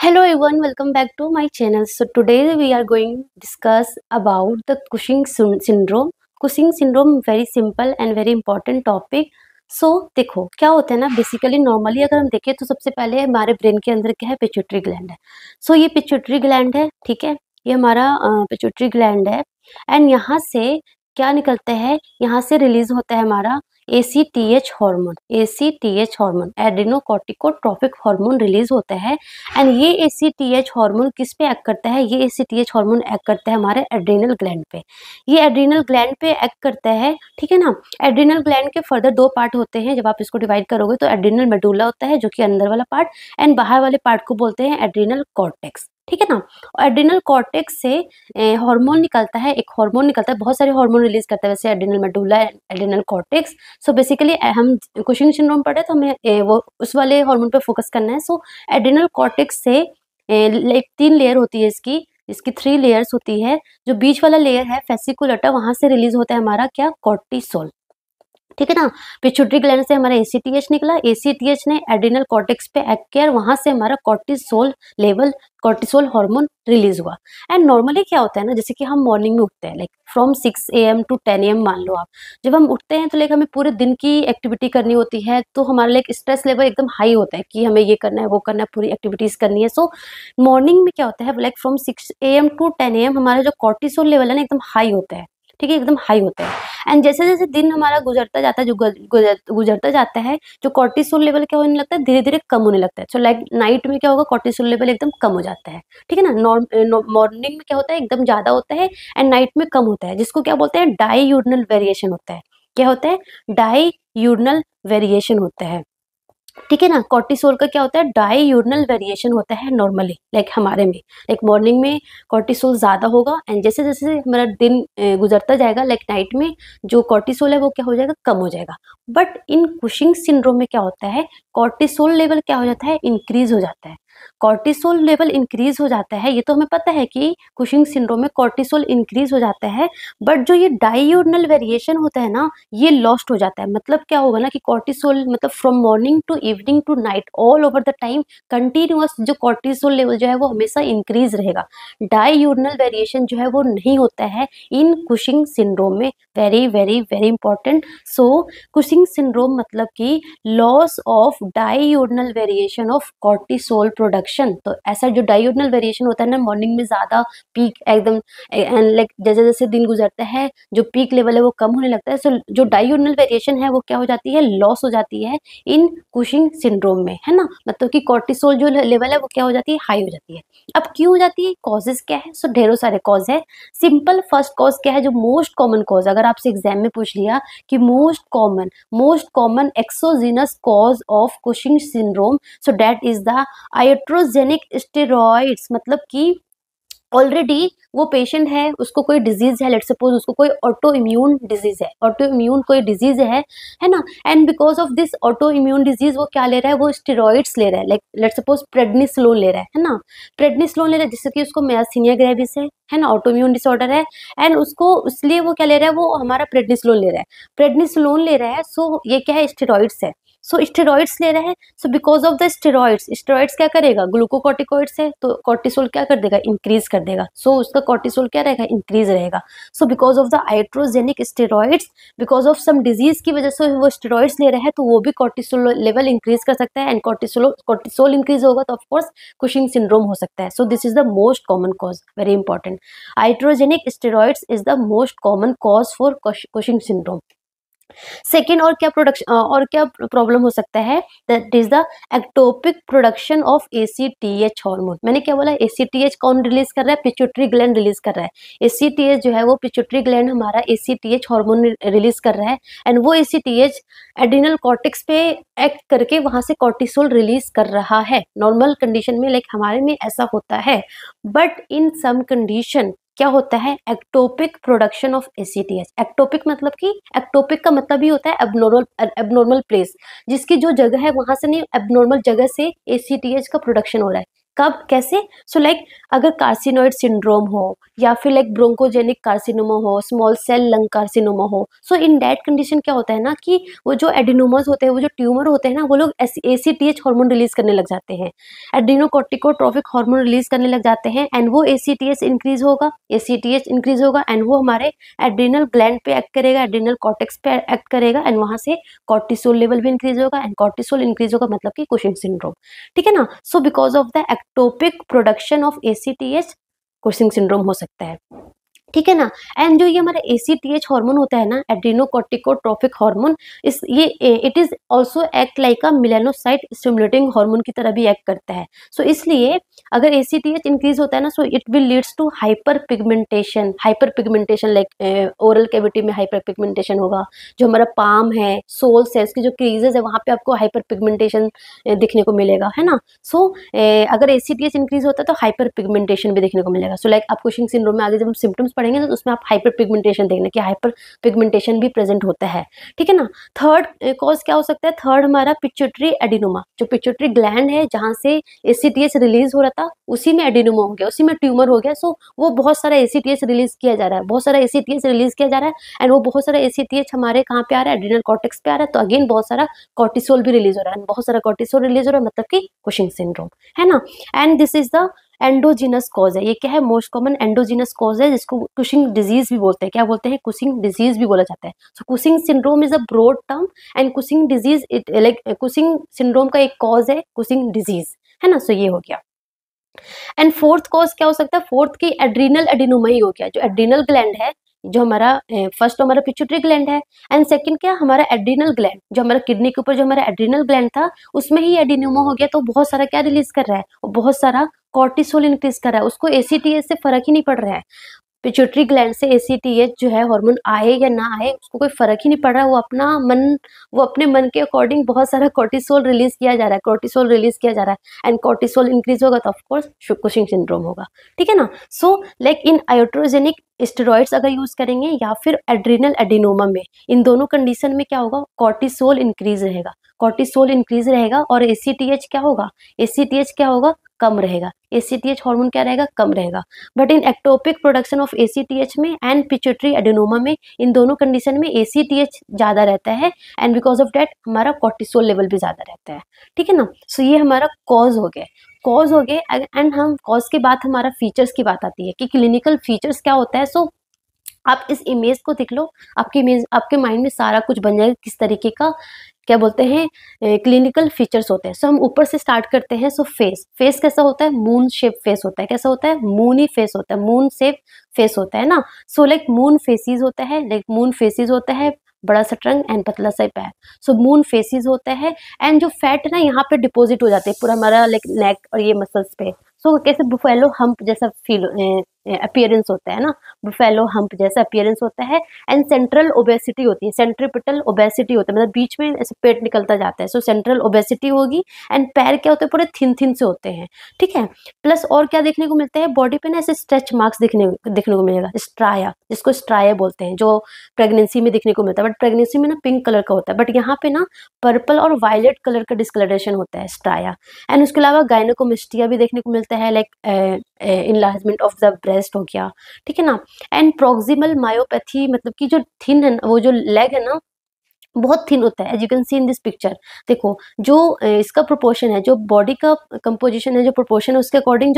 Hello everyone, welcome back to my channel. So today we are going to discuss about the Cushing syndrome. Cushing syndrome very simple and very important topic. So देखो क्या होता है ना, basically normally अगर हम देखें तो सबसे पहले हमारे ब्रेन के अंदर क्या है, पिट्यूटरी ग्लैंड है. सो ये पिट्यूटरी ग्लैंड है, ठीक है, ये हमारा पिट्यूटरी ग्लैंड है. एंड यहाँ से क्या निकलता है, यहाँ से रिलीज होता है हमारा ACTH hormone. ACTH hormone adrenocorticotropic hormone release होता है. एंड ये ACTH हार्मोन किस पे एक्ट करता है, ये ACTH हार्मोन एक्ट करता है हमारे एड्रेनल ग्लैंड पे. ये एड्रेनल ग्लैंड पे एक्ट करता है, ठीक है ना. एड्रेनल ग्लैंड के फर्दर दो पार्ट होते हैं. जब आप इसको डिवाइड करोगे तो एड्रेनल मेडुला होता है जो कि अंदर वाला पार्ट, एंड बाहर वाले पार्ट को बोलते हैं एड्रेनल कॉर्टेक्स, ठीक है ना. एड्रेनल कॉर्टेक्स से हार्मोन निकलता है, एक हार्मोन निकलता है, बहुत सारे हार्मोन रिलीज करता है वैसे adrenal medulla, adrenal cortex. So basically हम कुशिंग सिंड्रोम पढ़े तो हमें वो उस वाले हार्मोन पे फोकस करना है. सो एड्रेनल कॉर्टेक्स से लाइक 3 लेयर होती है इसकी 3 लेयर्स होती है. जो बीच वाला लेयर है फेसिकुलेटा, वहां से रिलीज होता है हमारा क्या, कॉर्टिसोल, ठीक है ना. पिट्यूटरी ग्लैंड से हमारा ACTH निकला, ACTH ने एड्रेनल कॉर्टेक्स पे एक्ट किया, वहां से हमारा कॉर्टिसोल हार्मोन रिलीज हुआ. एंड नॉर्मली क्या होता है ना, जैसे कि हम मॉर्निंग में उठते हैं, like from 6 AM to 10 AM मान लो आप. जब हम उठते हैं तो लाइक हमें पूरे दिन की एक्टिविटी करनी होती है, तो हमारा लाइक स्ट्रेस लेवल एकदम हाई होता है कि हमें ये करना है वो करना है, पूरी एक्टिविटीज करनी है. सो मॉर्निंग में क्या होता है, like from 6 AM to 10 AM हमारा जो कॉर्टिसोल लेवल है ना एकदम हाई होता है, ठीक है, एकदम हाई होता है. एंड जैसे जैसे दिन हमारा गुजरता जाता है, जो गुजरता जाता है, जो कॉर्टिसोल लेवल क्या होने लगता है, धीरे धीरे कम होने लगता है. सो लाइक नाइट में क्या होगा, कॉर्टिसोल लेवल एकदम कम हो जाता है, ठीक है ना. मॉर्निंग में क्या होता है, एकदम ज्यादा होता है, एंड नाइट में कम होता है, जिसको क्या बोलते हैं, डाईयूरनल वेरिएशन होता है. क्या होता है, डाईयूरनल वेरिएशन होता है, ठीक है ना. कॉर्टिसोल का क्या होता है, डाईयूरनल वेरिएशन होता है नॉर्मली, लाइक हमारे में, लाइक मॉर्निंग में कॉर्टिसोल ज्यादा होगा, एंड जैसे जैसे हमारा दिन गुजरता जाएगा, लाइक नाइट में जो कॉर्टिसोल है वो क्या हो जाएगा, कम हो जाएगा. बट इन कुशिंग सिंड्रोम में क्या होता है, कॉर्टिसोल लेवल क्या हो जाता है, इंक्रीज हो जाता है. कॉर्टिसोल लेवल इंक्रीज हो जाता है, ये तो हमें पता है कि कुशिंग सिंड्रोम में कॉर्टिसोल इंक्रीज हो जाता है. बट जो ये डाईयूरनल वेरिएशन होता है ना, ये लॉस्ट हो जाता है. मतलब क्या होगा ना कि कॉर्टिसोल मतलब from morning to evening to night all over the time continuous जो कॉर्टिसोल लेवल जो है वो हमेशा इंक्रीज रहेगा. डाईयूरनल वेरिएशन जो है वो नहीं होता है इन कुशिंग सिंड्रोम में. Very very very important. So Cushing syndrome मतलब कि loss of diurnal variation of cortisol production. तो ऐसा जो डाईयूरनल वेरिएशन होता है ना, मॉर्निंग में ज्यादा पीक एकदम, एंड लाइक जैसे जैसे दिन गुजरता है जो पीक लेवल है वो कम होने लगता है. सो जो डाईयूरनल वेरिएशन है वो क्या हो जाती है, लॉस हो जाती है इन कुशिंग सिंड्रोम में, है ना. मतलब कि कॉर्टिसोल जो लेवल है वो क्या हो जाती है, हाई हो जाती है. अब क्यों हो जाती है, कॉजेज क्या है. सो ढेरों सारे कॉज है. सिंपल फर्स्ट कॉज क्या है, जो मोस्ट कॉमन कॉज, अगर आपसे एग्जाम में पूछ लिया कि most common exogenous cause of Cushing syndrome, so that is the iatrogenic steroids. मतलब कि ऑलरेडी वो पेशेंट है, उसको कोई डिजीज है, लेट सपोज उसको कोई ऑटो इम्यून डिजीज है, ऑटो इम्यून कोई डिजीज है ना. And because of this auto immune disease वो क्या ले रहा है, वो स्टेरॉइड्स ले रहा है, लाइक लेट सपोज प्रेडनिसोलोन ले रहा है ना. प्रेडनिसोलोन ले रहा है जिससे कि उसको मियासीनिया ग्रेविस है ना, ऑटो इम्यून डिसऑर्डर है. एंड उसको इसलिए वो क्या ले रहा है, वो हमारा प्रेडनिसोलोन ले रहा है. प्रेडनिसोलोन ले रहा है, सो ये क्या है, स्टेरॉइड्स है. सो स्टेरॉइड्स ले रहा है, सो बिकॉज ऑफ द स्टेरॉइड्स क्या करेगा, ग्लूकोकॉर्टिकॉइड्स है तो कॉर्टिसोल क्या कर देगा, इंक्रीज कर देगा. सो उसका कॉर्टिसोल क्या रहेगा, इंक्रीज रहेगा. So because of the iatrogenic steroids, because of some disease की वजह से वो स्टेरॉइड्स ले रहा है, तो वो भी कॉर्टिसोल लेवल इंक्रीज कर सकता है. एंड कॉर्टिसोल इंक्रीज होगा तो ऑफकोर्स कुशिंग सिंड्रोम हो सकता है. So this is the most common cause, very important. Hydrogenic steroids is the most common cause for Cushing syndrome. Second, और क्या प्रोडक्शन और क्या प्रॉब्लम हो सकता है, that is the ectopic production of ACTH hormone. मैंने क्या बोला, ACTH कौन रिलीज कर रहा है, पिट्यूटरी ग्लैंड रिलीज कर रहा है. ACTH जो है वो पिट्यूटरी ग्लैंड हमारा ACTH हार्मोन रिलीज कर रहा है. एंड वो ACTH एड्रिनल कॉर्टेक्स पे एक्ट करके वहां से कॉर्टिसोल रिलीज कर रहा है. नॉर्मल कंडीशन में लाइक हमारे में ऐसा होता है. बट इन सम कंडीशन क्या होता है, ectopic production of ACTH. Ectopic मतलब कि एक्टोपिक का मतलब ही होता है एबनॉर्मल प्लेस, जिसकी जो जगह है वहां से नहीं, एबनॉर्मल जगह से ACTH का प्रोडक्शन हो रहा है. कब, कैसे? सो लाइक अगर कार्सिनोइड सिंड्रोम हो या फिर लाइक ब्रोंकोजेनिक कार्सिनोमा हो, स्मॉल सेल लंग कार्सिनोमा हो, सो इन दैट कंडीशन क्या होता है ना कि वो जो एडिनोमास होते हैं, वो जो ट्यूमर होते हैं ना, वो लोग एसीटीएच हार्मोन रिलीज करने लग जाते हैं, एड्रीनोकोर्टिकोट्रोपिक हार्मोन रिलीज करने लग जाते हैं, एंड वो एसीटीएच इंक्रीज होगा एंड वो हमारे एड्रिनल ग्लैंड पे एक्ट करेगा, एड्रिनल कॉर्टेक्स पे एक्ट करेगा, एंड वहां से कॉर्टिसोल लेवल भी इंक्रीज होगा, एंड कॉर्टिसोल इंक्रीज होगा मतलब कि कुशिंग सिंड्रोम। ठीक है ना? सो because of the ectopic production of ACTH Cushing syndrome हो सकता है। ठीक है ना? एंड जो ये हमारा एसीटीएच हार्मोन होता है ना, एड्रीनोकोर्टिकोट्रोपिक हार्मोन, इस ये it is also act like a melanocyte stimulating hormone की तरह भी एक्ट करता है। सो इसलिए अगर एसीटीएच इंक्रीज होता है ना, so it will leads to hyper pigmentation like oral cavity में हाइपर पिगमेंटेशन होगा, जो हमारा पाम है, सोल सेल्स की जो क्रीजेस है वहां पे आपको हाइपर पिगमेंटेशन दिखने को मिलेगा, है ना? सो अगर एसीटीएच इंक्रीज होता है तो हाइपर पिगमेंटेशन भी देखने को मिलेगा। सो लाइक आप कुशिंग सिंड्रोम में आगे जब हम सिम्टम्स पढ़ेंगे ना, तो उसमें आप हाइपर पिगमेंटेशन देखना कि हाइपर पिगमेंटेशन भी प्रेजेंट होता है। ठीक है ना? थर्ड कॉज क्या हो सकता है? थर्ड हमारा पिट्यूटरी एडिनोमा, जो पिट्यूटरी ग्लैंड है जहां से एसीटीएच रिलीज हो रहा था, उसी में एडिनोमा हो गया, उसी में ट्यूमर हो गया। सो वो बहुत सारा एसीटीएच रिलीज किया जा रहा है, बहुत सारा एसीटीएच रिलीज किया जा रहा है, एंड वो बहुत सारा एसीटीएच हमारे कहाँ पे आ रहा है? एड्रिनल कॉर्टेक्स पे आ रहा है, तो अगेन बहुत सारा कॉर्टिसोल भी रिलीज हो रहा है, बहुत सारा कॉर्टिसोल रिलीज हो रहा है मतलब कि कुशिंग सिंड्रोम, है ना? And this is the endogenous cause है। ये क्या है? मोस्ट कॉमन एंडोजीनस कॉज है, जिसको कुशिंग डिजीज भी बोलते हैं। क्या बोलते हैं? कुशिंग डिजीज भी बोला जाता है। So Cushing syndrome is a broad term, and Cushing disease it like Cushing syndrome का एक कॉज है कुशिंग डिजीज, है ना? सो ये हो गया। एंड फोर्थ कॉज क्या हो सकता है? फोर्थ की एड्रिनल एडिनोमा ही हो गया। जो एड्रिनल ग्लैंड है, जो हमारा फर्स्ट हमारा पिट्यूटरी ग्लैंड है, एंड सेकंड क्या? हमारा एड्रिनल ग्लैंड, जो हमारा किडनी के ऊपर जो हमारा एड्रिनल ग्लैंड था, उसमें ही एडिनोमा हो गया। तो बहुत सारा क्या रिलीज कर रहा है? वो बहुत सारा कॉर्टिसोल इंक्रीज कर रहा है। उसको एसीटीएच से फर्क ही नहीं पड़ रहा है। पिट्यूटरी ग्लैंड से एसीटीएच जो है हार्मोन आए या ना आए, उसको कोई फर्क ही नहीं पड़ रहा है। वो अपने मन के अकॉर्डिंग बहुत सारा कॉर्टिसोल रिलीज किया जा रहा है, एंड कॉर्टिसोल इंक्रीज होगा तो ऑफकोर्स कुशिंग सिंड्रोम होगा। ठीक है ना? सो लाइक इन आयोट्रोजेनिक स्टेरॉइड्स अगर यूज करेंगे या फिर एड्रिनल एडिनोमा में, इन दोनों कंडीशन में क्या होगा? कॉर्टिसोल इंक्रीज रहेगा और एसीटीएच क्या होगा? कम रहेगा। एसीटीएच हार्मोन क्या रहेगा? कम रहेगा। But in ectopic production of ACTH में एंड पिट्यूटरी एडिनोमा में, इन दोनों कंडीशन में एसीटीएच ज्यादा रहता है, एंड बिकॉज ऑफ दैट हमारा कॉर्टिसोल लेवल भी ज्यादा रहता है। ठीक है ना? सो ये हमारा कॉज हो गए एंड हम कॉज के बाद हमारा फीचर्स की बात आती है कि क्लिनिकल फीचर्स क्या होता है। सो आप इस इमेज को देख लो, आपके माइंड में सारा कुछ बन जाएगा किस तरीके का क्या बोलते हैं क्लिनिकल फीचर्स होते हैं। सो हम ऊपर से स्टार्ट करते हैं। सो फेस कैसा होता है? मून शेप फेस होता है। कैसा होता है? मूनी फेस होता है, मून शेप फेस होता है ना। सो लाइक मून फेसिस होता है, बड़ा सा ट्रंक एंड पतला सा पैर। सो मून फेसिस होता है, एंड जो फैट ना यहाँ पे डिपॉजिट हो जाते हैं पूरा हमारा लाइक नेक और ये मसल्स पे। सो कैसे बुफेलो हम्प जैसा फील अपीयरेंस होता है ना, बुफेलो हम्प जैसा अपीयरेंस होता है। एंड सेंट्रल ओबेसिटी होती है, सेंट्रीपिटल ओबेसिटी होता है, मतलब बीच में ऐसे पेट निकलता जाता है। सो सेंट्रल ओबेसिटी होगी, एंड पैर क्या होते हैं? पूरे थिन से होते हैं। ठीक है? प्लस और क्या देखने को मिलता है? बॉडी पे ना ऐसे स्ट्रेच मार्क्स देखने को मिलेगा, स्ट्राया, जिसको स्ट्राया बोलते हैं, जो प्रेगनेंसी में देखने को मिलता है। बट प्रेगनेंसी में ना पिंक कलर का होता है, बट यहाँ पे ना पर्पल और वायलेट कलर का डिस्कलरेशन होता है, स्ट्राया। एंड उसके अलावा गायनोकोमेस्टिया भी देखने को मिलता है, like enlargement of the breast हो गया। ठीक है ना? एंड प्रोक्सिमल मायोपैथी, मतलब कि जो थिन है, वो जो लेग है ना, बहुत थिन होता है। As you can see in this picture, देखो जो इसका प्रोपोर्शन है, जो बॉडी का कंपोजिशन है, जो प्रोपोर्शन है, उसके अकॉर्डिंग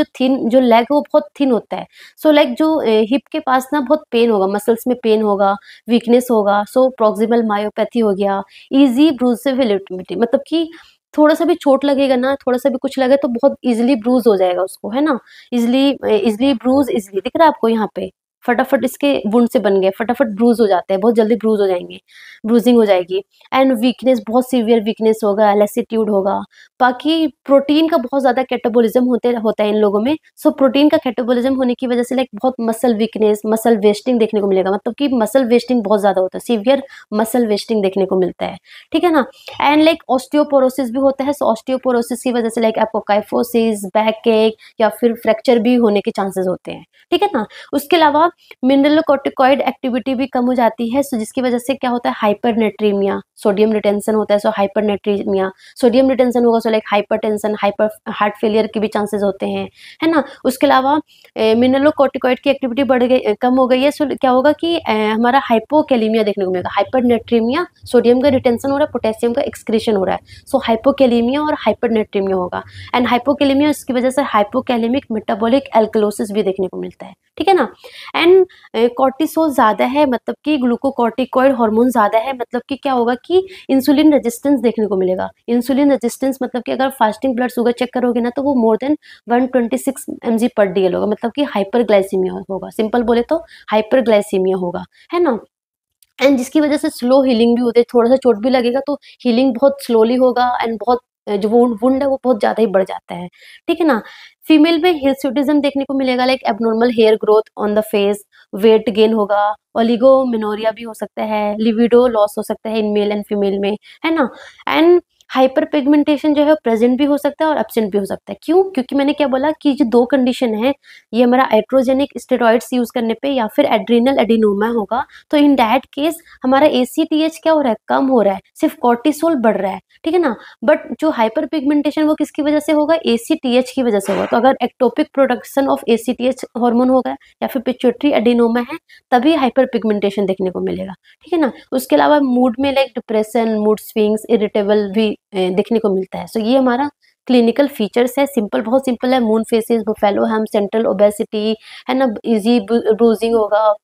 जो लेग है वो बहुत थिन होता है। सो लाइक जो हिप के पास ना बहुत पेन होगा, मसल्स में पेन होगा, वीकनेस होगा। सो प्रोक्सिमल मायोपैथी हो गया। इजी ब्रूसिबिलिटी, मतलब कि थोड़ा सा भी चोट लगेगा ना, थोड़ा सा भी कुछ लगे तो बहुत इजिली ब्रूज हो जाएगा उसको, है ना? इजिली ब्रूज, इजिली दिख रहा है आपको यहाँ पे, फटाफट इसके वुंड से बन गए, फटाफट ब्रूज हो जाते हैं, बहुत जल्दी ब्रूज हो जाएंगे, ब्रूजिंग हो जाएगी। एंड वीकनेस, बहुत सीवियर वीकनेस होगा, लेसिट्यूड होगा। बाकी प्रोटीन का बहुत ज्यादा कैटाबोलिज्म होता है इन लोगों में। सो प्रोटीन का कैटाबोलिज्म होने की वजह से लाइक बहुत मसल वीकनेस, मसल वेस्टिंग देखने को मिलेगा, मतलब कि मसल वेस्टिंग बहुत ज्यादा होता है, सीवियर मसल वेस्टिंग देखने को मिलता है। ठीक है ना? एंड लाइक ऑस्टियोपोरोसिस भी होता है। सो ऑस्टियोपोरोसिस की वजह से लाइक आपको काइफोसिस, बैक एक या फिर फ्रैक्चर भी होने के चांसेस होते हैं। ठीक है ना? उसके अलावा मिनरलोकॉर्टिकॉइड एक्टिविटी भी कम हो जाती है, सो जिसकी वजह से क्या होता है, हाइपरनेट्रीमिया, सोडियम रिटेंशन होता है, सो हाइपरनेट्रीमिया, सोडियम रिटेंशन होगा so like hypertension, hyper heart failure के भी चांसेस होते हैं, है ना। उसके अलावा मिनरलोकॉर्टिकॉइड की एक्टिविटी बढ़ गई, कम हो गई है, सो क्या होगा कि हमारा हाइपोकैलेमिया देखने को मिलेगा, हाइपरनेट्रीमिया, सोडियम का रिटेंशन हो रहा है, पोटेशियम का एक्सक्रीशन हो रहा है, सो हाइपोकैलेमिया और हाइपरनेट्रीमिया होगा। एंड हाइपोकैलेमिया, इसकी वजह से हाइपोकैलेमिक मेटाबॉलिक एल्कलोसिस भी देखने को मिलता है, ठीक है ना। एंड कॉर्टिसोल ज़्यादा है मतलब कि ग्लूकोकॉर्टिकॉइड हार्मोन ज़्यादा है, मतलब कि क्या होगा कि इंसुलिन रेजिस्टेंस देखने को मिलेगा। इंसुलिन रेजिस्टेंस मतलब कि अगर फास्टिंग ब्लड शुगर चेक करोगे ना, तो वो मोर देन 126 mg पर DL होगा, मतलब कि हाइपरग्लाइसीमिया होगा, सिंपल बोले तो हाइपरग्लाइसीमिया होगा, है ना। एंड जिसकी वजह से स्लो हीलिंग भी होती है, थोड़ा सा चोट भी लगेगा तो हीलिंग बहुत स्लोली होगा, एंड बहुत जो वुंड है वो बहुत ज़्यादा ही बढ़ जाता है, ठीक है ना। फीमेल में हिर्सुटिज्म देखने को मिलेगा, like abnormal hair growth on the face, weight gain होगा, ओलिगोमेनोरिया भी हो सकता है, लिविडो लॉस हो सकता है इन मेल एंड फीमेल में, है ना। एंड हाइपर पिगमेंटेशन जो है प्रेजेंट भी हो सकता है और एब्सेंट भी हो सकता है। क्यों? क्योंकि मैंने क्या बोला कि जो दो कंडीशन है, ये हमारा एट्रोजेनिक स्टेरॉइड्स यूज करने पे या फिर एड्रीनल एडिनोमा होगा, तो इन दैट केस हमारा ACTH क्या हो रहा है, कम हो रहा है, सिर्फ कॉर्टिसोल बढ़ रहा है, ठीक है ना। बट जो हाइपर पिगमेंटेशन वो किसकी वजह से होगा, ACTH की वजह से होगा। तो अगर ectopic production of ACTH hormone होगा या फिर पिट्यूटरी एडिनोमा है, तभी हाइपर पिगमेंटेशन देखने को मिलेगा, ठीक है ना। उसके अलावा मूड में like depression, mood swings, irritable भी देखने को मिलता है। सो ये हमारा क्लिनिकल फीचर्स है, सिंपल, बहुत सिंपल है। मून फेसेस, बुफेलो हम, सेंट्रल ओबेसिटी, है ना, इजी ब्रूजिंग होगा,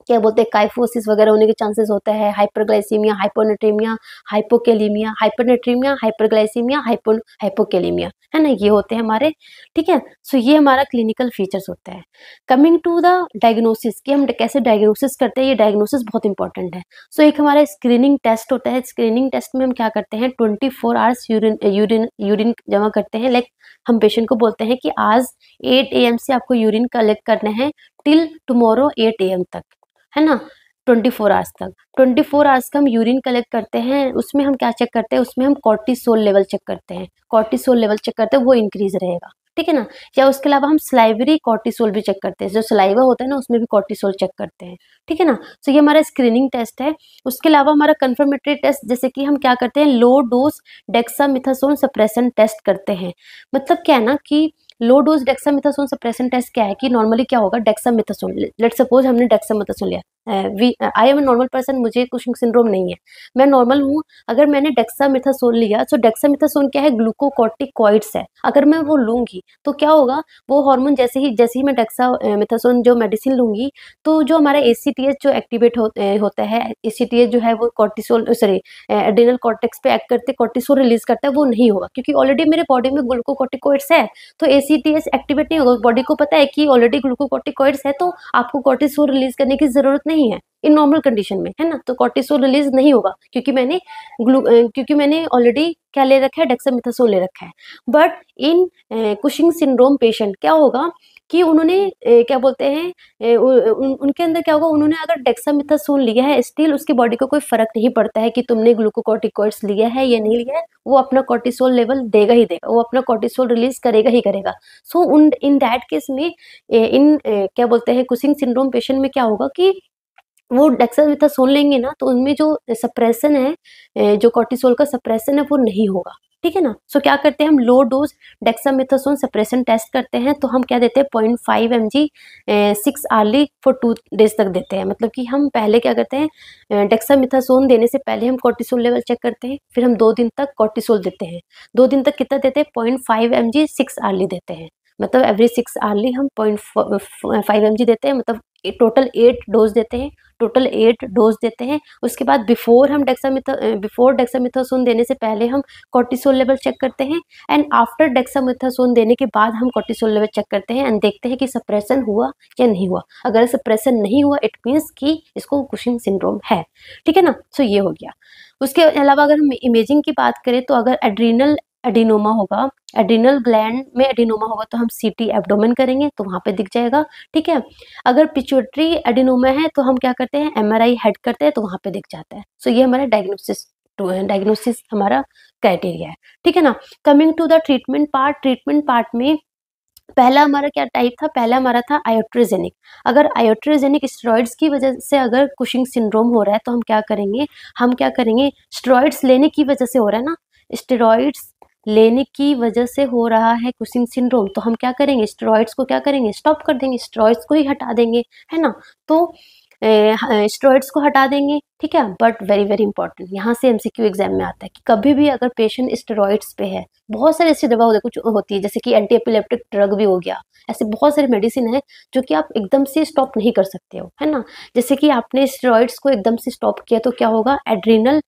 क्या बोलते हैं, काइफोसिस वगैरह होने के चांसेस होता है, हाइपरग्लाइसीमिया, हाइपोनेट्रीमिया, हाइपोकेलीमिया, हाइपरनेट्रीमिया, हाइपरग्लाइसीमिया, हाइपोकेलीमिया, है ना, ये होते हैं हमारे, ठीक है। सो ये हमारा क्लिनिकल फीचर्स होता है। कमिंग टू द डायग्नोसिस, कि हम कैसे डायग्नोसिस करते हैं, ये डायग्नोसिस बहुत इंपॉर्टेंट है। सो एक हमारा स्क्रीनिंग टेस्ट होता है, स्क्रीनिंग टेस्ट में हम क्या करते हैं, 24 आवर्स यूरिन जमा करते हैं, लाइक हम पेशेंट को बोलते हैं कि आज 8 AM से आपको यूरिन कलेक्ट करना है टिल टुमारो 8 AM तक, है ना, 24 आवर्स तक। 24 आवर्स का हम यूरिन कलेक्ट करते हैं, उसमें हम क्या चेक करते हैं, उसमें हम कॉर्टिसोल लेवल चेक करते हैं, कॉर्टिसोल लेवल चेक करते हैं, वो इंक्रीज रहेगा, ठीक है ना। या उसके अलावा हम स्लाइवरी कॉर्टिसोल भी चेक करते हैं, जो सलाइवा होता है ना उसमें भी कॉर्टिसोल चेक करते हैं, ठीक है ना। सो ये हमारा स्क्रीनिंग टेस्ट है। उसके अलावा हमारा कंफर्मेटरी टेस्ट, जैसे कि हम क्या करते हैं, low dose dexamethasone suppression test करते हैं। मतलब क्या है ना कि low dose dexamethasone suppression test क्या है कि नॉर्मली क्या होगा, डेक्सामेथासोन, लेट सपोज हमने डेक्सामेथासोन लिया, I am a normal person, मुझे कुशिंग सिंड्रोम नहीं है, मैं नॉर्मल हूँ। अगर मैंने डेक्सामेथासोन लिया, तो डेक्सामेथासोन क्या है, ग्लूकोकॉर्टिकॉइड्स है, अगर मैं वो लूंगी तो क्या होगा, वो हार्मोन जैसे ही मैं डेक्सामेथासोन जो मेडिसिन लूंगी, तो जो हमारा ACTH जो एक्टिवेट होता है, ACTH जो है वो कॉर्टिसोल, सॉरी, एड्रेनल कॉर्टेक्स पे एक्ट करते कॉर्टिसोल रिलीज करता है, वो नहीं होगा, क्योंकि ऑलरेडी मेरे बॉडी में ग्लूकोकॉर्टिकॉइड्स है, तो ACTH एक्टिवेट नहीं होगा। बॉडी को पता है कि ऑलरेडी ग्लूकोकॉर्टिकॉइड्स है, तो आपको कॉर्टिसोल रिलीज करने की जरूरत नहीं है इन नॉर्मल कंडीशन में, है ना। तो कॉर्टिसोल रिलीज नहीं होगा क्योंकि मैंने ऑलरेडी क्या ले रखा है, डेक्सामेथासोन ले रखा है। But in Cushing syndrome patient क्या होगा कि उन्होंने क्या बोलते हैं, उनके अंदर क्या होगा, उन्होंने अगर डेक्सामेथासोन लिया है, स्टिल उसकी बॉडी को कोई फर्क नहीं पड़ता है कि तुमने ग्लूकोकॉर्टिकॉइड्स लिया है या नहीं लिया है, वो अपना कॉर्टिसोल लेवल देगा ही देगा, वो अपना कॉर्टिसोल रिलीज करेगा ही करेगा। सो इन दैट केस में क्या बोलते हैं, कुशिंग सिंड्रोम पेशेंट में क्या होगा कि वो डेक्सामेथासोन लेंगे ना, तो उनमें जो सप्रेशन है, जो कॉर्टिसोल का सप्रेशन है, वो नहीं होगा, ठीक है ना। सो क्या करते हैं, हम low dose dexamethasone suppression test करते हैं, तो हम क्या देते हैं, 0.5 mg 6 आवर्ली फॉर 2 डेज तक देते हैं। मतलब कि हम पहले क्या करते हैं, डेक्सामेथासोन देने से पहले हम कॉर्टिसोल लेवल चेक करते हैं, फिर हम 2 दिन तक कॉर्टिसोल देते हैं। 2 दिन तक कितना देते हैं, 0.5 mg 6 आवर्ली देते हैं। मतलब एवरी 6 आवर्ली हम 0.5 mg देते हैं, मतलब टोटल 8 डोज देते हैं, टोटल 8 डोज देते हैं। उसके बाद बिफोर डेक्सामेथासोन देने से पहले हम कॉर्टिसोल लेवल चेक करते हैं, एंड आफ्टर डेक्सामेथासोन देने के बाद हम कॉर्टिसोल लेवल चेक करते हैं एंड देखते हैं कि सप्रेशन हुआ या नहीं हुआ। अगर सप्रेशन नहीं हुआ, इट मीन्स कि इसको कुशिंग सिंड्रोम है, ठीक है ना। सो ये हो गया। उसके अलावा अगर हम इमेजिंग की बात करें, तो अगर एड्रीनल एडिनोमा होगा, एड्रीनल ग्लैंड में एडिनोमा होगा, तो हम CT एब्डोमेन करेंगे, तो वहां पे दिख जाएगा, ठीक है। अगर पिट्यूटरी एडिनोमा है, तो हम क्या करते हैं, MRI हेड करते हैं, तो वहां पे दिख जाता है। सो ये हमारा डायग्नोसिस हमारा क्राइटेरिया है, ठीक है ना। Coming to the treatment part में पहला हमारा क्या टाइप था, पहला हमारा था आयोट्रोजेनिक। अगर आयोट्रोजेनिक स्टेरॉइड्स की वजह से अगर कुशिंग सिंड्रोम हो रहा है तो हम क्या करेंगे, स्टेरॉइड्स लेने की वजह से हो रहा है ना, स्टेरॉइड्स लेने की वजह से हो रहा है कुशिंग सिंड्रोम, तो हम क्या करेंगे, स्टेरॉइड्स को क्या करेंगे, स्टॉप कर देंगे, स्टेरॉइड्स को ही हटा देंगे, है ना। तो स्टेरॉइड्स को हटा देंगे, ठीक है। बट वेरी वेरी इंपॉर्टेंट, यहाँ से एमसीक्यू एग्जाम में आता है कि कभी भी अगर पेशेंट स्टेरॉइड्स पे है, बहुत सारी ऐसी दवा कुछ होती है जैसे कि एंटी एपिलेप्टिक ड्रग भी हो गया, ऐसे बहुत सारी मेडिसिन है जो कि आप एकदम से स्टॉप नहीं कर सकते हो, है ना। जैसे कि आपने स्टेरॉइड्स को एकदम से स्टॉप किया तो क्या होगा, एड्रिनल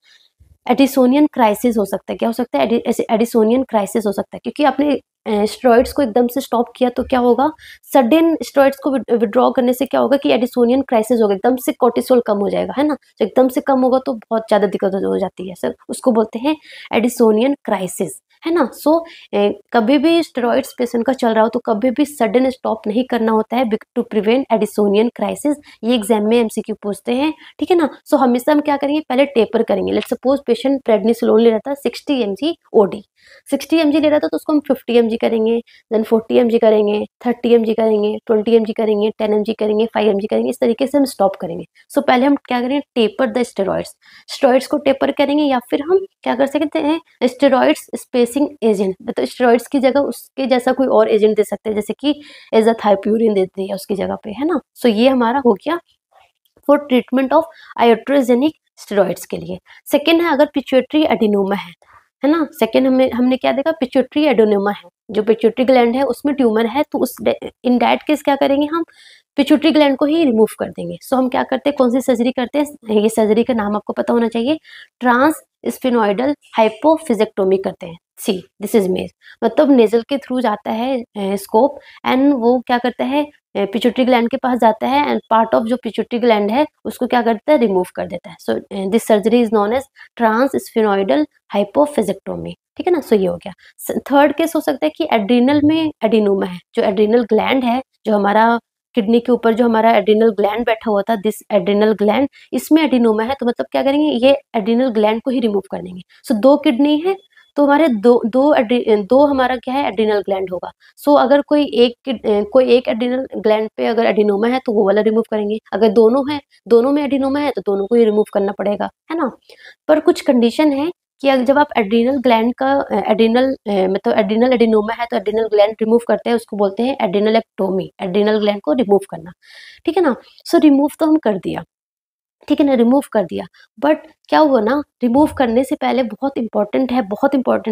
एडिसोनियन क्राइसिस हो सकता है। क्या हो सकता है, एडिसोनियन क्राइसिस हो सकता है, क्योंकि आपने स्टेरॉइड्स को एकदम से स्टॉप किया तो क्या होगा, सडन स्टेरॉइड्स को विड्रॉ करने से क्या होगा कि एडिसोनियन क्राइसिस होगा, एकदम से कोर्टिसोल कम हो जाएगा, है ना। तो एकदम से कम होगा तो बहुत ज्यादा दिक्कत हो जाती है सर, उसको बोलते हैं एडिसोनियन क्राइसिस, है ना। सो कभी भी स्टेरॉइड्स पेशेंट का चल रहा हो तो कभी भी सडन स्टॉप नहीं करना होता है टू प्रिवेंट एडिसोनियन क्राइसिस। ये एग्जाम में एमसीक्यू पूछते हैं, ठीक है ना। सो हमेशा हम क्या करेंगे, पहले टेपर करेंगे। लेट्स सपोज पेशेंट प्रेडनिसोलोन ले रहा था 60 mg ओडी, 60 mg ले रहा था तो उसको हम 50 mg करेंगे, देन 40 mg करेंगे, 30 mg करेंगे, 20 mg करेंगे, 10 mg करेंगे, 5 mg करेंगे, इस तरीके से हम स्टॉप करेंगे। सो पहले हम क्या करेंगे, टेपर द स्टेरॉइड्स, स्टेरॉइड्स को टेपर करेंगे, या फिर हम क्या कर सकते हैं, स्टेरॉइड्स स्पेसिंग एजेंट, मतलब स्टेरॉइड्स की जगह उसके जैसा कोई और एजेंट दे सकते हैं, जैसे कि एजाथाइप्यूरिन दे दिया उसकी जगह पे, है ना। सो ये हमारा हो गया फॉर ट्रीटमेंट ऑफ आयोट्रोजेनिक स्टेरॉइड्स के लिए। सेकेंड है, अगर पिट्यूटरी एडिनोमा है ना। सेकेंड हमने क्या देखा, पिट्यूटरी एडिनोमा है, जो पिट्यूटरी ग्लैंड है उसमें ट्यूमर है, तो उस इन दैट केस क्या करेंगे, हम पिट्यूटरी ग्लैंड को ही रिमूव कर देंगे। सो हम क्या करते हैं, कौन सी सर्जरी करते हैं, ये सर्जरी का नाम आपको पता होना चाहिए, ट्रांस स्फिनोइडल हाइपोफिजेक्टोमी करते हैं। सी दिस इज मेज, मतलब नेजल के थ्रू जाता है स्कोप, एंड वो क्या करता है, पिट्यूटरी ग्लैंड के पास जाता है, एंड पार्ट ऑफ जो पिट्यूटरी ग्लैंड है उसको क्या करता है, रिमूव कर देता है। So this surgery is known as transsphenoidal hypophysectomy, ठीक है ना। सो ये हो गया। थर्ड केस हो सकता है कि एड्रिनल में एडिनोमा है, जो एड्रिनल ग्लैंड है, जो हमारा किडनी के ऊपर जो हमारा एड्रिनल ग्लैंड बैठा हुआ था, दिस एड्रिनल ग्लैंड, इसमें एडिनोमा है, तो मतलब क्या करेंगे, ये एड्रिनल ग्लैंड को ही रिमूव कर देंगे। सो दो किडनी है तो हमारे दो हमारा क्या है, एड्रिनल ग्लैंड होगा। सो अगर कोई एक एड्रिनल ग्लैंड पे अगर एडिनोमा है तो वो वाला रिमूव करेंगे, अगर दोनों में एडिनोमा है तो दोनों को ही रिमूव करना पड़ेगा, है ना। पर कुछ कंडीशन है कि जब आप एड्रिनल ग्लैंड का मतलब एड्रिनल एडिनोमा है तो एड्रिनल ग्लैंड रिमूव करते हैं, उसको बोलते हैं एड्रिनलेक्टोमी, एड्रिनल ग्लैंड को रिमूव करना, ठीक है ना। सो रिमूव तो हम कर दिया, ठीक है ना, रिमूव कर दिया। बट क्या हुआ ना, रिमूव करने से पहले बहुत इंपॉर्टेंट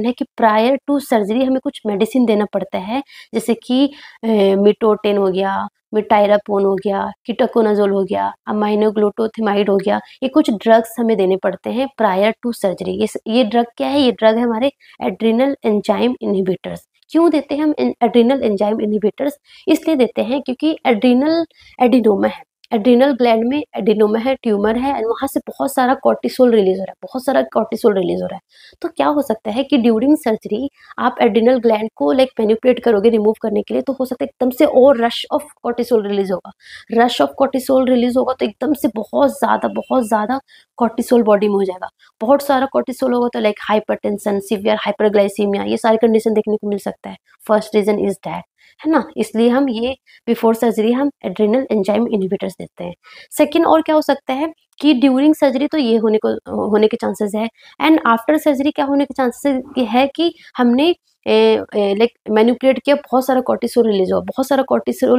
है कि प्रायर टू सर्जरी हमें कुछ मेडिसिन देना पड़ता है, जैसे कि मिटोटेन हो गया, मिटाइरापोन हो गया, कीटोकोनाजोल हो गया, अमाइनोग्लूटाथिमाइड हो गया, ये कुछ ड्रग्स हमें देने पड़ते हैं प्रायर टू सर्जरी। ये ड्रग क्या है, ये ड्रग है हमारे एड्रिनल एंजाइम इनहिबिटर्स। क्यों देते हैं हम एड्रिनल एंजाइम इनहिबिटर्स, इसलिए देते हैं क्योंकि एड्रिनल एडिनोमा है, एड्रिनल ग्लैंड में एडिनोमा है, ट्यूमर है, एंड वहां से बहुत सारा कॉर्टिसोल रिलीज हो रहा है, बहुत सारा कॉर्टिसोल रिलीज हो रहा है। तो क्या हो सकता है कि ड्यूरिंग सर्जरी आप एड्रिनल ग्लैंड को लाइक मैनिपुलेट करोगे रिमूव करने के लिए, तो हो सकता है एकदम से और रश ऑफ कॉर्टिसोल रिलीज होगा, रश ऑफ कॉर्टिसोल रिलीज होगा तो एकदम से बहुत ज्यादा कॉर्टिसोल बॉडी में हो जाएगा। बहुत सारा कॉर्टिसोल होगा तो लाइक हाइपरटेंशन, सीवियर हाइपरग्लाइसीमिया, ये सारे कंडीशन देखने को मिल सकता है। फर्स्ट रीजन इज दैट, है ना, इसलिए हम ये बिफोर सर्जरी हम एड्रिनल एंजाइम इनहिबिटर्स देते हैं। सेकंड और क्या हो सकता है कि ड्यूरिंग सर्जरी तो ये होने के चांसेस है, एंड आफ्टर सर्जरी क्या होने के चांसेस है कि हमने लाइक मैनिपुलेट किया, बहुत सारा कॉर्टिसोल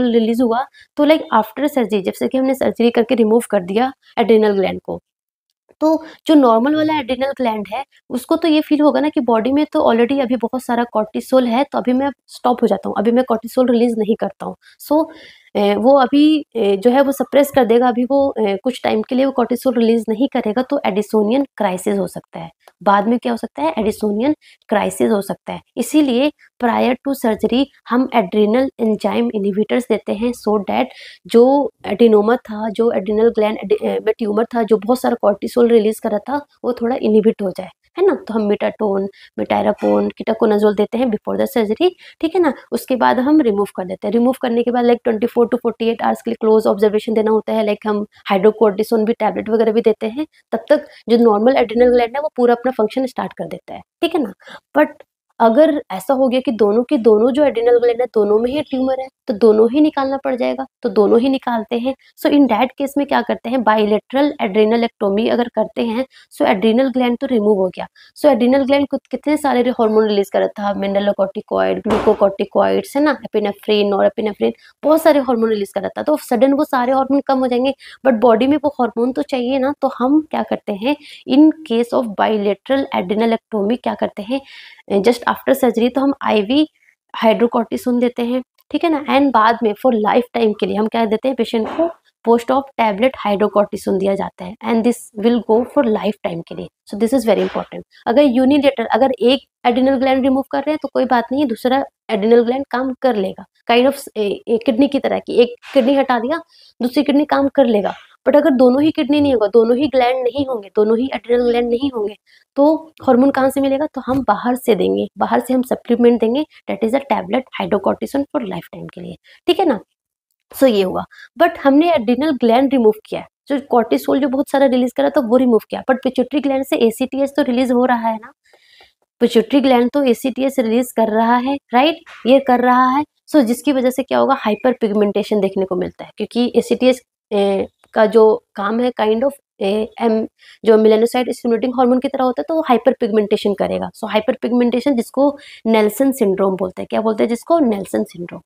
रिलीज हुआ, तो लाइक आफ्टर सर्जरी जैसे कि हमने सर्जरी करके रिमूव कर दिया एड्रिनल ग्लैंड को, तो जो नॉर्मल वाला एड्रिनल ग्लैंड है उसको तो ये फील होगा ना कि बॉडी में तो ऑलरेडी अभी बहुत सारा कॉर्टिसोल है, तो अभी मैं स्टॉप हो जाता हूँ, अभी मैं कॉर्टिसोल रिलीज नहीं करता हूँ। सो वो अभी जो है वो सप्रेस कर देगा, अभी वो कुछ टाइम के लिए वो कॉर्टिसोल रिलीज नहीं करेगा, तो एडिसोनियन क्राइसिस हो सकता है। बाद में क्या हो सकता है, एडिसोनियन क्राइसिस हो सकता है। इसीलिए प्रायर टू सर्जरी हम एड्रिनल एंजाइम इनहिबिटर्स देते हैं, सो दैट जो एडिनोमा था, जो एड्रिनल ग्लैंड में ट्यूमर था, जो बहुत सारा कॉर्टिसोल रिलीज कर रहा था, वो थोड़ा इनहिबिट हो जाए, है ना। तो हम मिटाटोन, मिटाइरापोन, कीटोकोनाजोल देते हैं बिफोर द सर्जरी, ठीक है ना। उसके बाद हम रिमूव कर देते हैं। रिमूव करने के बाद लाइक 24 टू 48 आवर्स के लिए क्लोज ऑब्जर्वेशन देना होता है, लाइक हम हाइड्रोकोर्टिसोन भी टैबलेट वगैरह भी देते हैं, तब तक जो नॉर्मल एड्रिनल ग्लैंड है वो पूरा अपना फंक्शन स्टार्ट कर देता है, ठीक है ना। बट अगर ऐसा हो गया कि दोनों के दोनों जो एड्रिनल ग्लैंड है दोनों में ही ट्यूमर है, तो दोनों ही निकालना पड़ जाएगा, तो दोनों ही निकालते हैं। सो इन दैट केस में क्या करते हैं, बाइलेटरल एड्रेनलेक्टोमी अगर करते हैं, सो एड्रिनल ग्लैंड तो रिमूव हो गया। सो एड्रिनल ग्लैंड कितने सारे हार्मोन रिलीज कर रहा था, मिनरलोकॉर्टिकॉइड, ग्लूकोकॉर्टिकॉइड्स है ना, एपिनेफ्रिन, नॉरएपिनेफ्रिन, बहुत सारे हार्मोन रिलीज कर रहा था। तो सडन वो सारे हार्मोन कम हो जाएंगे, बट बॉडी में वो हार्मोन तो चाहिए ना, तो हम क्या करते हैं, इन केस ऑफ बाइलेटरल एड्रेनलेक्टोमी क्या करते हैं, जस्ट आफ्टर सर्जरी तो हम आईवी हाइड्रोकॉर्टिसोन देते हैं, ठीक है ना। एंड बाद में फॉर लाइफ टाइम के लिए हम क्या देते हैं, पेशेंट को पोस्ट ऑफ टैबलेट हाइड्रोकॉर्टिसोन दिया जाता है, and this will go for life time के लिए। So this is very important. अगर यूनिलेटर, अगर एक एड्रिनल ग्लैंड रिमूव कर रहे हैं तो कोई बात नहीं है, दूसरा एड्रिनल ग्लैंड काम कर लेगा, काइंड ऑफ किडनी की तरह की, एक किडनी हटा दिया दूसरी किडनी काम कर लेगा। बट अगर दोनों ही किडनी नहीं होगा, दोनों ही ग्लैंड नहीं होंगे, दोनों ही एड्रिनल ग्लैंड नहीं होंगे, तो हार्मोन कहाँ से मिलेगा, तो हम बाहर से देंगे, बाहर से हम सप्लीमेंट देंगे, that is a tablet hydrocortisone for life time के लिए, ठीक है ना। सो ये हुआ, बट हमने एड्रिनल ग्लैंड रिमूव किया है, जो कॉर्टिसोल जो बहुत सारा रिलीज करा तो वो रिमूव किया, बट पिट्यूटरी ग्लैंड से एसीटीएस तो रिलीज हो रहा है ना, पिट्यूटरी ग्लैंड तो एसीटीएस रिलीज कर रहा है, राइट, ये कर रहा है। सो जिसकी वजह से क्या होगा, हाइपर पिगमेंटेशन देखने को मिलता है, क्योंकि एसीटीएस का जो काम है काइंड ऑफ एम जो मेलानोसाइट स्टिमुलेटिंग हार्मोन की तरह होता है, तो वो हाइपर पिगमेंटेशन करेगा। सो हाइपर पिगमेंटेशन जिसको नेल्सन सिंड्रोम बोलते हैं, क्या बोलते हैं जिसको, नेल्सन सिंड्रोम।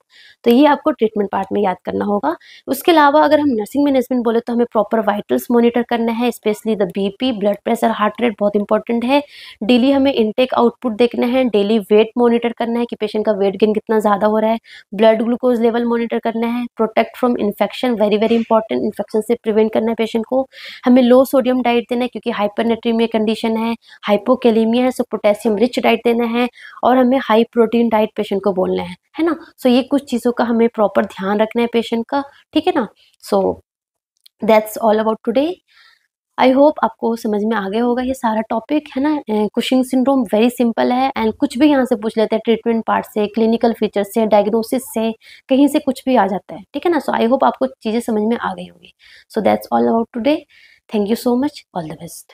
तो ये आपको ट्रीटमेंट पार्ट में याद करना होगा। उसके अलावा अगर हम नर्सिंग मैनेजमेंट बोले तो हमें प्रॉपर वाइटल्स मॉनिटर करना है, specially the BP, blood pressure, heart rate बहुत इंपॉर्टेंट है। डेली हमें इनटेक आउटपुट देखना है, डेली वेट मॉनिटर करना है कि पेशेंट का वेट गेन कितना ज़्यादा हो रहा है, ब्लड ग्लूकोज लेवल मॉनिटर करना है, protect from infection, very very important, infection से प्रिवेंट करना है पेशेंट को। हमें लो सोडियम डाइट देना है क्योंकि हाइपरनेट्रीमिया कंडीशन है, हाइपोकैलीमिया है, सो पोटेशियम रिच डाइट देना है, और हमें हाई प्रोटीन डाइट पेशेंट को बोलना है ना। सो ये कुछ चीज़ों का हमें प्रॉपर ध्यान रखना है पेशेंट का, ठीक है ना। So that's all about today. I hope आपको समझ में आ गया होगा ये सारा टॉपिक, है ना। कुशिंग सिंड्रोम वेरी सिंपल है, एंड कुछ भी यहाँ से पूछ लेते हैं, ट्रीटमेंट पार्ट से, क्लिनिकल फीचर से, डायग्नोसिस से, कहीं से कुछ भी आ जाता है, ठीक है ना। सो आई होप आपको चीज़ें समझ में आ गई होगी। So that's all about today. Thank you so much, all the best.